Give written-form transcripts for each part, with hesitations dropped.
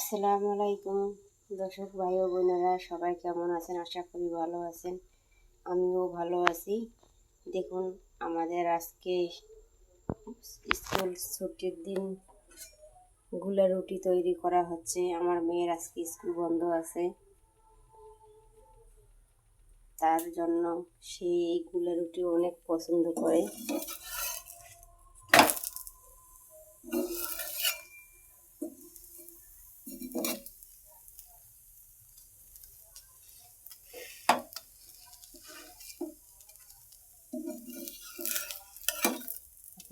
আসসালামু আলাইকুম দর্শক ভাই ও বোনেরা, সবাই কেমন আছেন? আশা করি ভালো আছেন। আমিও ভালো আছি। দেখুন, আমাদের আজকে স্কুল ছুটির দিন গুলা রুটি তৈরি করা হচ্ছে। আমার মেয়ের আজকে স্কুল বন্ধ আছে, তার জন্য সে এই গুলা রুটি অনেক পছন্দ করে।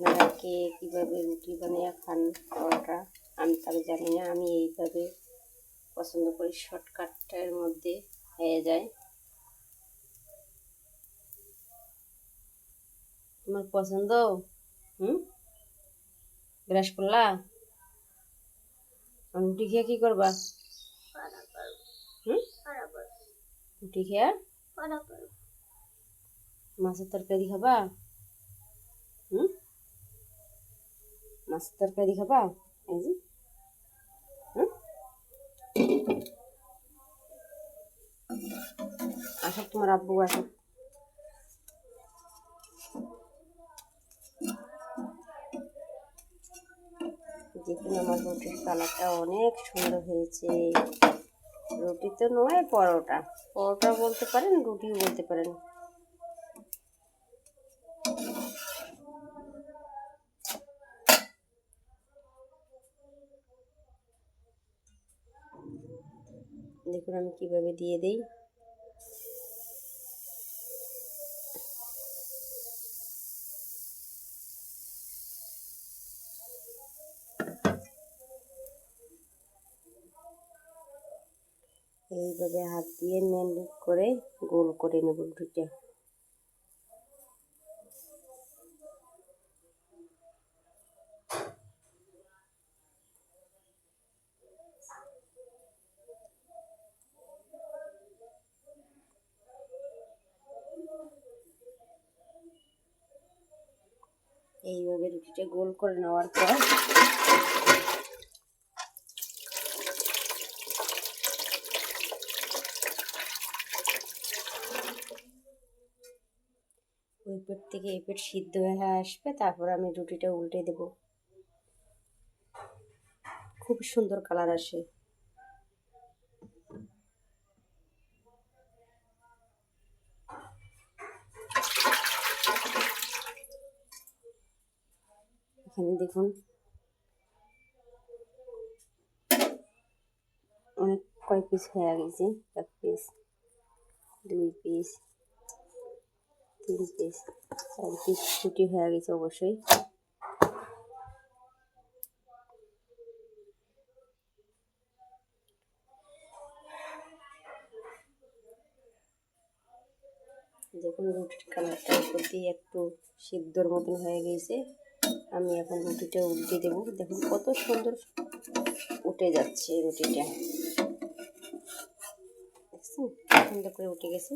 আপনারা কে কীভাবে রুটি বানিয়ে খান পরোটা, আমি তার জানি না। আমি এইভাবে পছন্দ করি, শর্টকাটের মধ্যে হয়ে যায়। তোমার পছন্দ? ব্রাশ করলা? রুটি খেয়ে কি করবা? রুটি খেয়ে মাছের তরকারি খাবা? মাছের তরকারি খাবা? এই যে আসো, তোমার আব্বু আসো। দেখুন, আমার রুটির কালারটা অনেক সুন্দর হয়েছে। রুটি তো নয়, পরোটা। পরোটা বলতে পারেন, রুটিও বলতে পারেন। দেখুন আমি কিভাবে দিয়ে দেই। এইভাবে হাত দিয়ে ম্যান্ডেট করে গোল করে নেব রুটিটা। এইভাবে রুটিটা গোল করে নেওয়ার পর ওই পেট থেকে এই পেট সিদ্ধ হয়ে আসবে, তারপর আমি রুটিটা উল্টে দেব। খুব সুন্দর কালার আসে। এখানে দেখুন অনেক কয় পিস হয়ে গেছে। 1 পিস, 2 পিস, 3 পিস, 4 পিস রুটি হয়ে গেছে অবশ্যই। দেখুন রুটির কালারটা উপর দিয়ে একটু সিদ্ধর মতন হয়ে গেছে। আমি এখন রুটিটা উল্টে দেবো। দেখুন কত সুন্দর উঠে যাচ্ছে রুটিটা। দেখছেন সুন্দর করে উঠে গেছে।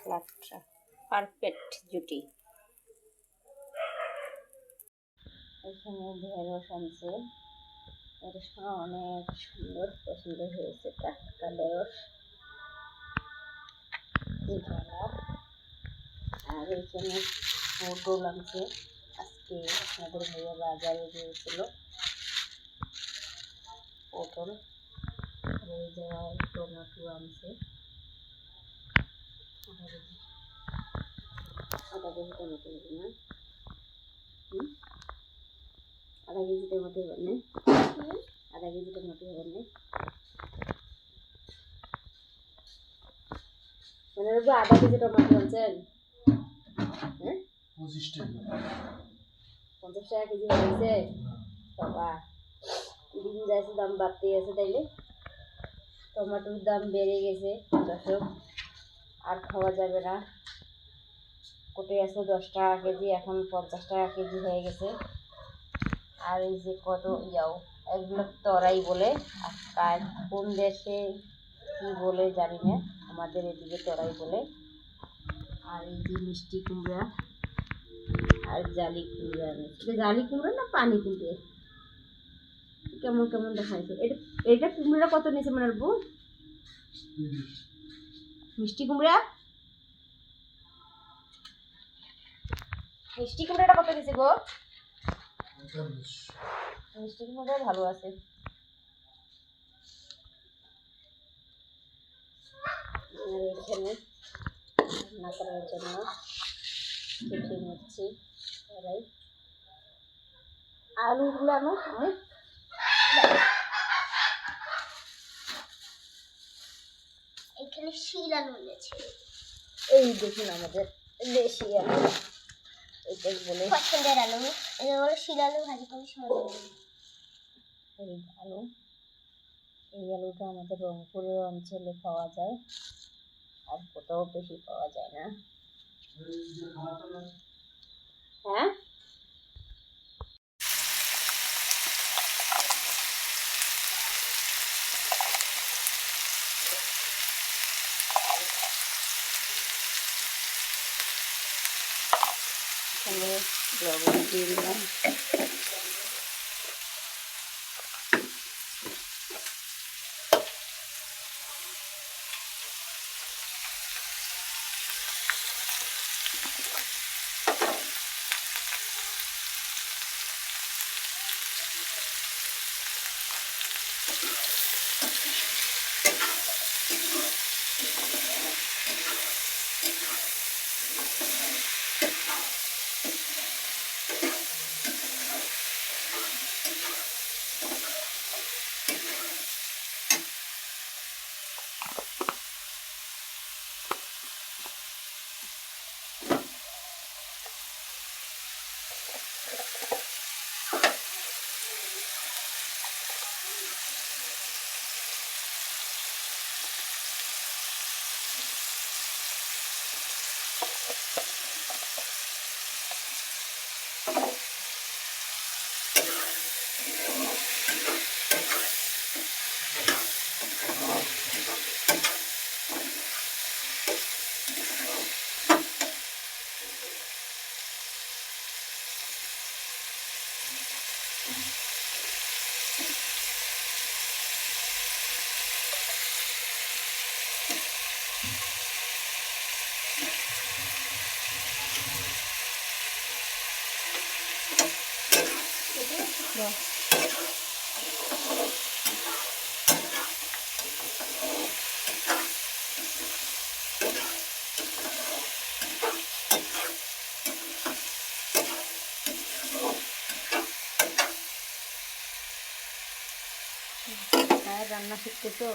কালারটা পারফেক্ট জুটি। এখানে ঢেঁড়স আনছে। ঢেঁড়সটা অনেক সুন্দর পছন্দ হয়েছে। টাটকা ঢেঁড়স, আর এখানে পটল আনছে। আজকে আপনাদের ভাইয়া বাজারে গিয়েছিল। পটল, এই জায়গায় টমেটো আনছে। আধা কেজি টমেটো হবে না? আধা কেজি টমেটো হবে না? আধা কেজি টমেটো হবে না? মানে আধা কেজি টমেটো আনছেন? হ্যাঁ, 50 টাকা কেজি হয়েছে। বাবা, দিন যাচ্ছে দাম বাড়তেই আছে। তাইলে টমেটোর দাম বেড়ে গেছে দর্শক, আর খাওয়া যাবে না। কোটে আছে 10 টাকা কেজি, এখন 50 টাকা কেজি হয়ে গেছে। আর এই যে কত এগুলো তরাই বলে, আর কোন দেশে কি বলে জানি না, আমাদের এদিকে তরাই বলে। আর এই যে মিষ্টি কুমড়া আর জালি কুমড়া। জালি কুমড়া না পানি কুমড়ে? কেমন কেমন দেখাইছে। এটা কুমড়া কত নিয়েছে মনে রাখবো? মিষ্টি কুমড়া কত নিয়েছে গো? মিষ্টি কুমড়া ভালো আছে। আর এখানে রান্না করার জন্য কেটে নিচ্ছি কড়াই। আলুগুলো আনো। এখানে শিল আলু এনেছে। এই দেখুন আমাদের দেশি আলু, এটাই বলে পছন্দের আলু। এটা বলে শিল আলু ভাজি করে মজা। এই আলু, এই আলুটা আমাদের রংপুরের অঞ্চলে পাওয়া যায়, আর কোথাও বেশি পাওয়া যায় না। হ্যাঁ, লবণ দিয়ে দিলাম। হ্যাঁ, রান্না শিখতেছো?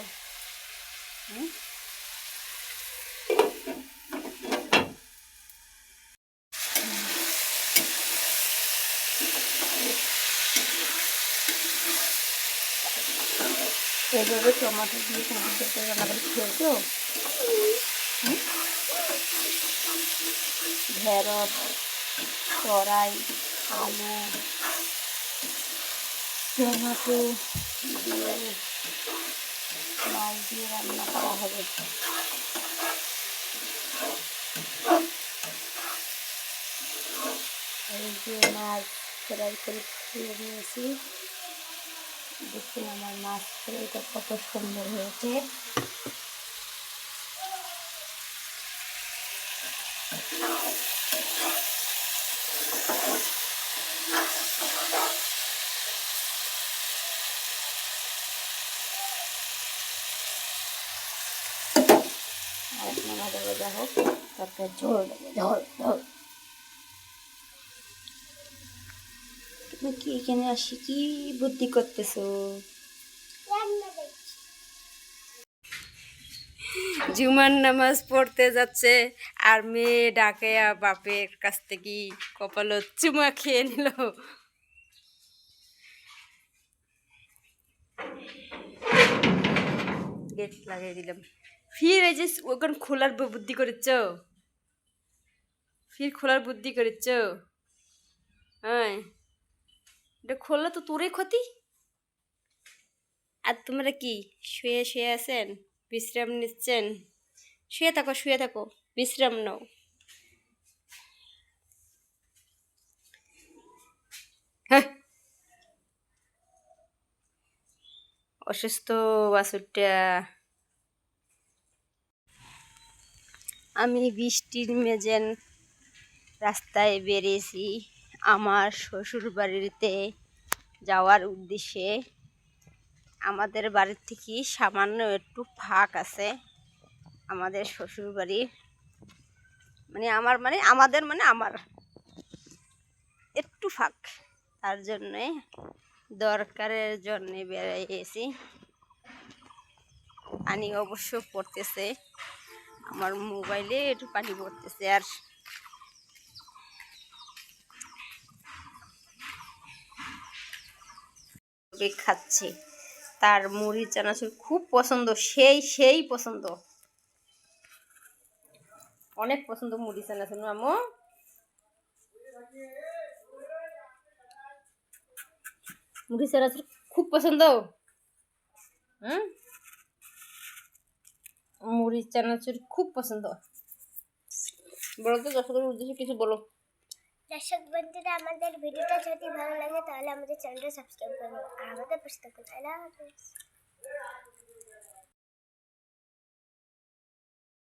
এইভাবে টমেটো দিয়ে টমেটো তরকারি রান্না করে খেয়েছো? ঢেঁড়স, কড়াই, আলু, টমেটো দিয়ে মাছ দিয়ে রান্না করা হবে। এই যে মাছ ফ্রাই করে খেয়ে নিয়েছি। দেখুন আমার মাছ ফ্রাইটা কত সুন্দর হয়েছে। আর ভাজা ভাজা হোক, তারপর ঝোল ঝোল ঝোল। তুমি কি এখানে আসি কি বুদ্ধি করতেছো? জুমার নামাজ পড়তে যাচ্ছে, আর মেয়ে ডাকে বাপের কাছ থেকে কপালে চুমা খেয়ে নিল। গেট লাগিয়ে দিলাম। ফির এই যে ওখান খোলার বুদ্ধি করেছ, হ্যাঁ, এটা খোলা তো তোরে ক্ষতি। আর তোমরা কি শুয়ে শুয়ে আছেন, বিশ্রাম নিচ্ছেন? শুয়ে থাকো, বিশ্রাম নাও। হ্যাঁ, অসুস্থ বাছুরটা। আমি বৃষ্টির মেজেন রাস্তায় বেরিয়েছি আমার শ্বশুর বাড়িতে যাওয়ার উদ্দেশ্যে। আমাদের বাড়ির থেকে সামান্য একটু ফাঁক আছে আমাদের শ্বশুর বাড়ি, আমার একটু ফাঁক, তার জন্যে দরকারের জন্যে বেরিয়েছি। পানি অবশ্য পড়তেছে, আমার মোবাইলে একটু পানি পড়তেছে। আর খাচ্ছি, তার মুড়ি চানাচুর খুব পছন্দ, সেই পছন্দ, অনেক পছন্দ মুড়ি চানাচুর। আম্মু মুড়ি চানাচুর খুব পছন্দ। মুড়ি চানাচুর খুব পছন্দ। বলো তো দর্শকের উদ্দেশ্যে কিছু বলো। দর্শক বন্ধুরা, আমাদের ভিডিওটা যদি ভালো লাগে তাহলে আমাদের চ্যানেলটা সাবস্ক্রাইব করুন আর আমাদের পাশে থাকুন। আল্লাহ হাফেজ।